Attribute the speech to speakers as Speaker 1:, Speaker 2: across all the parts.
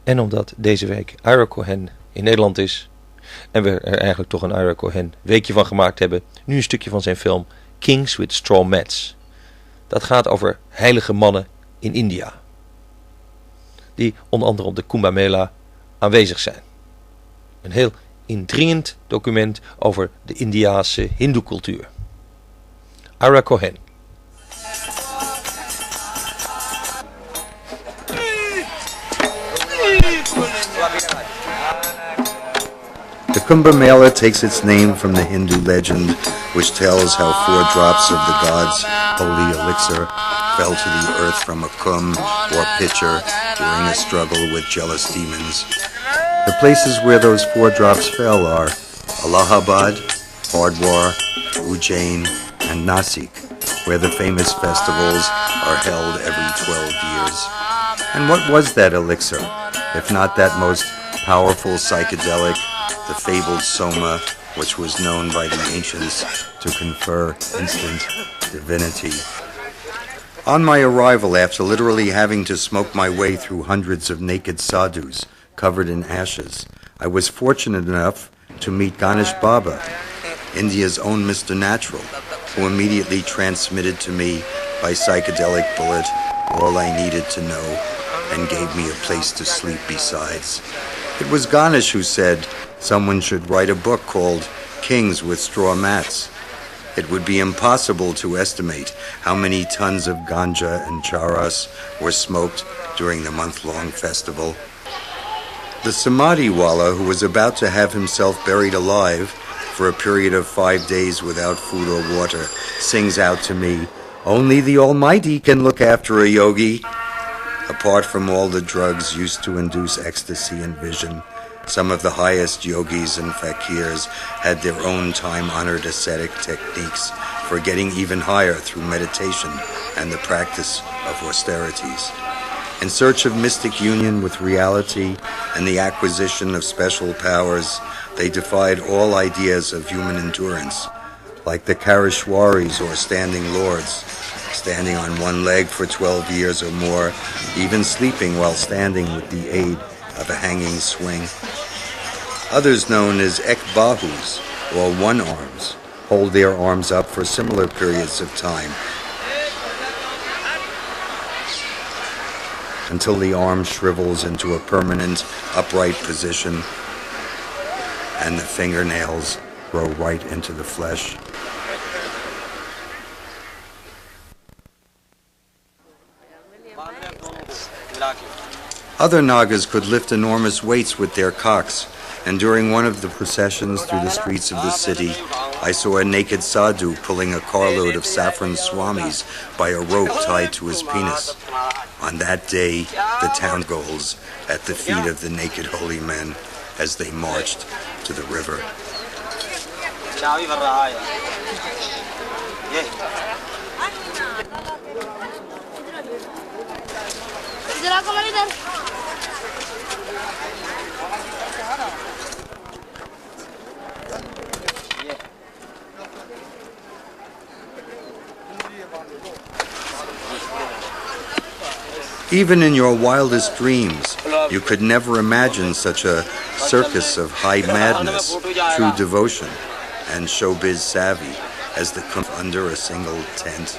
Speaker 1: En omdat deze week Ira Cohen in Nederland is en we er eigenlijk toch een Ira Cohen weekje van gemaakt hebben, nu een stukje van zijn film Kings with Straw Mats. Dat gaat over heilige mannen in India, die onder andere op de Kumbh Mela aanwezig zijn. Een heel indringend document over de Indiase hindoecultuur. Ira Cohen.
Speaker 2: The Kumbh Mela takes its name from the Hindu legend, which tells how 4 drops of the gods' holy elixir fell to the earth from a kumbh or pitcher during a struggle with jealous demons. The places where those 4 drops fell are Allahabad, Hardwar, Ujjain, and Nasik, where the famous festivals are held every 12 years. And what was that elixir, if not that most powerful psychedelic, the fabled soma, which was known by the ancients to confer instant divinity? On my arrival, after literally having to smoke my way through hundreds of naked sadhus covered in ashes, I was fortunate enough to meet Ganesh Baba, India's own Mr. Natural, who immediately transmitted to me by psychedelic bullet all I needed to know and gave me a place to sleep besides. It was Ganesh who said someone should write a book called Kings with Straw Mats. It would be impossible to estimate how many tons of ganja and charas were smoked during the month-long festival. The Samadhiwala, who was about to have himself buried alive for a period of 5 days without food or water, sings out to me, "Only the Almighty can look after a yogi." Apart from all the drugs used to induce ecstasy and vision, some of the highest yogis and fakirs had their own time-honored ascetic techniques for getting even higher through meditation and the practice of austerities. In search of mystic union with reality and the acquisition of special powers, they defied all ideas of human endurance, like the Karishwaris or standing lords, standing on one leg for 12 years or more, even sleeping while standing with the aid of a hanging swing. Others, known as Ekbahus, or one-arms, hold their arms up for similar periods of time, until the arm shrivels into a permanent, upright position, and the fingernails grow right into the flesh. Other Nagas could lift enormous weights with their cocks, and during one of the processions through the streets of the city, I saw a naked sadhu pulling a carload of saffron swamis by a rope tied to his penis. On that day, the town goes at the feet of the naked holy men as they marched to the river. Even in your wildest dreams, you could never imagine such a circus of high madness, true devotion, and showbiz savvy as the Kumbh under a single tent.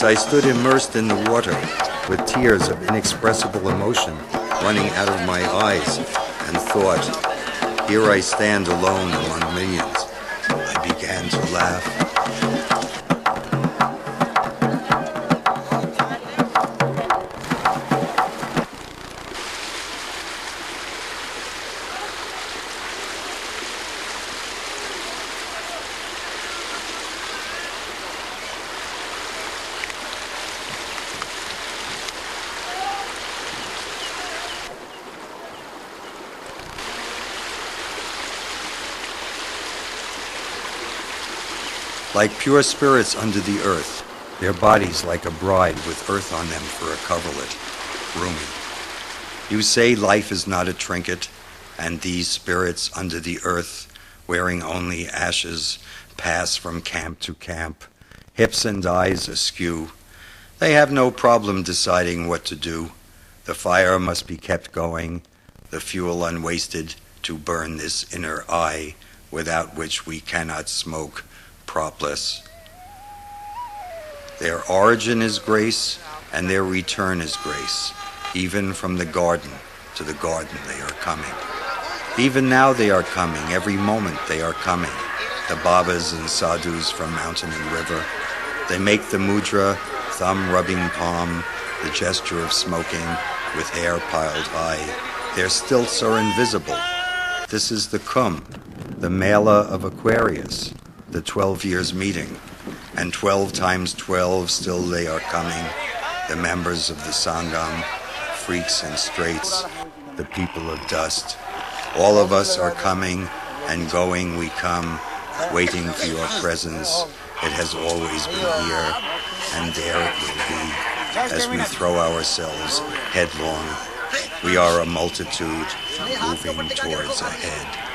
Speaker 2: As I stood immersed in the water, with tears of inexpressible emotion running out of my eyes, and thought, here I stand alone among millions, I began to laugh. Like pure spirits under the earth, their bodies like a bride with earth on them for a coverlet, roomy. You say life is not a trinket, and these spirits under the earth, wearing only ashes, pass from camp to camp, hips and eyes askew. They have no problem deciding what to do. The fire must be kept going, the fuel unwasted to burn this inner eye, without which we cannot smoke, propless. Their origin is grace, and their return is grace. Even from the garden to the garden they are coming. Even now they are coming, every moment they are coming. The Babas and Sadhus from mountain and river. They make the mudra, thumb rubbing palm, the gesture of smoking, with hair piled high. Their stilts are invisible. This is the Kumbh, the Mela of Aquarius, the 12 years meeting, and 12 times 12 still they are coming, the members of the Sangam, freaks and straights, the people of dust. All of us are coming, and going we come, waiting for your presence. It has always been here, and there it will be, as we throw ourselves headlong. We are a multitude moving towards a head.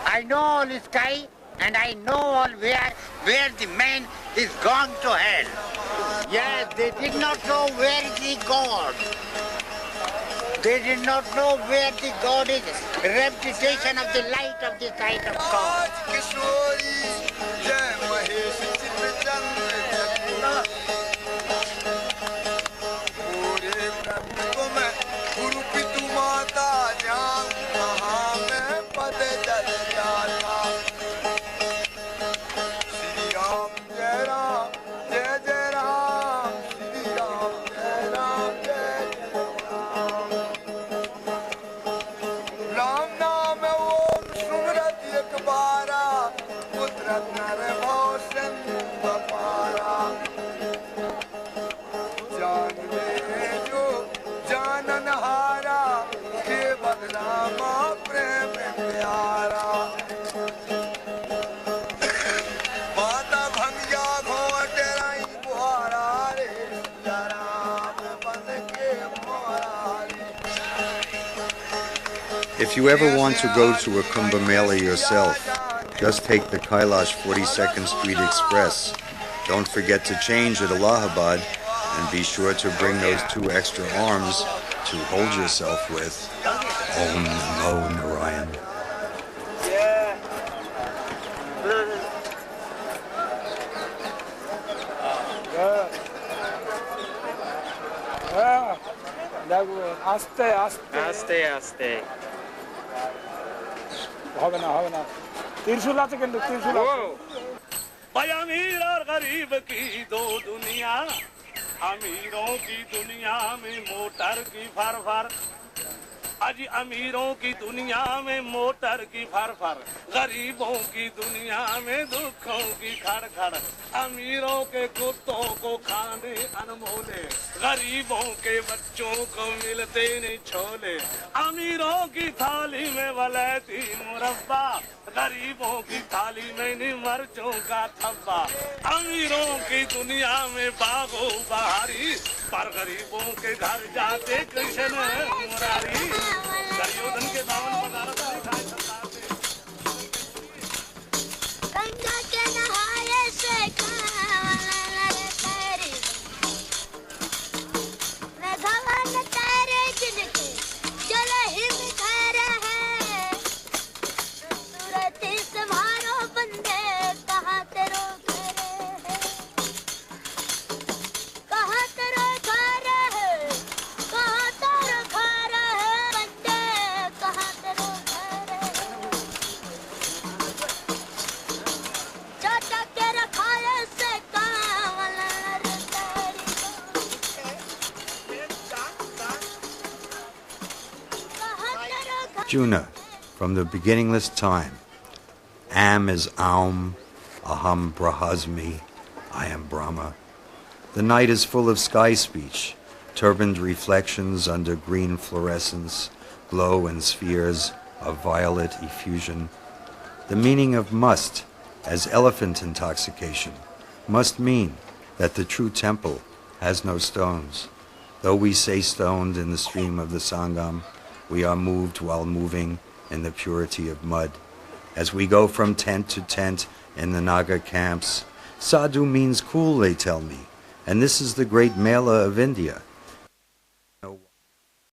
Speaker 3: I know all the sky, and I know all where the man is gone to hell. Yes, they did not know where is the God. They did not know where the God is. Reputation of the light of the sight of God.
Speaker 2: If you ever want to go to a Kumbh Mela yourself, just take the Kailash 42nd Street Express, Don't forget to change at Allahabad, and be sure to bring those 2 extra arms to hold yourself with. Om Namo Narayan.
Speaker 4: আস্তে আস্তে
Speaker 5: আস্তে আস্তে
Speaker 4: হবে না ত্রিশূল আছে কিন্তু ত্রিশূল আছে
Speaker 6: भाई अमीर और गरीब की 2 दुनिया अमीरों की दुनिया में मोटर की फर अजी अमीरों की दुनिया में मोटर की फर गरीबों की दुनिया में दुखों की खड़ अमीरों के कुत्तों को खाने अनमोले गरीबों के बच्चों को मिलते नहीं छोले अमीरों की थाली में वलैती मुरब्बा गरीबों की थाली में नहीं मर्चों का थब्बा अमीरों की दुनिया में बागो बहारी पर गरीबों के घर जाते कृष्ण मुरारी दुर्योधन के दामन पदार्थ नहीं खाए संसार से
Speaker 7: गंगा के नहाए से तेरी मैं भवन तेरे जिनके चले हिम खैर है सूरत तुम्हारो बंदे कहाँ तेरो घर है कहाँ तेरो घर है कहाँ तेरो घर है बंदे कहाँ तेरो घर है चाचा के रखाए से कावलर तेरी कहाँ तेरो घर
Speaker 2: Juna, from the beginningless time. Am is Aum, Aham Brahasmi, I am Brahma. The night is full of sky speech, turbaned reflections under green fluorescence, glow in spheres of violet effusion. The meaning of must, as elephant intoxication, must mean that the true temple has no stones. Though we say stoned in the stream of the Sangam, we are moved while moving in the purity of mud. As we go from tent to tent in the Naga camps, sadhu means cool, they tell me, and this is the great Mela of India.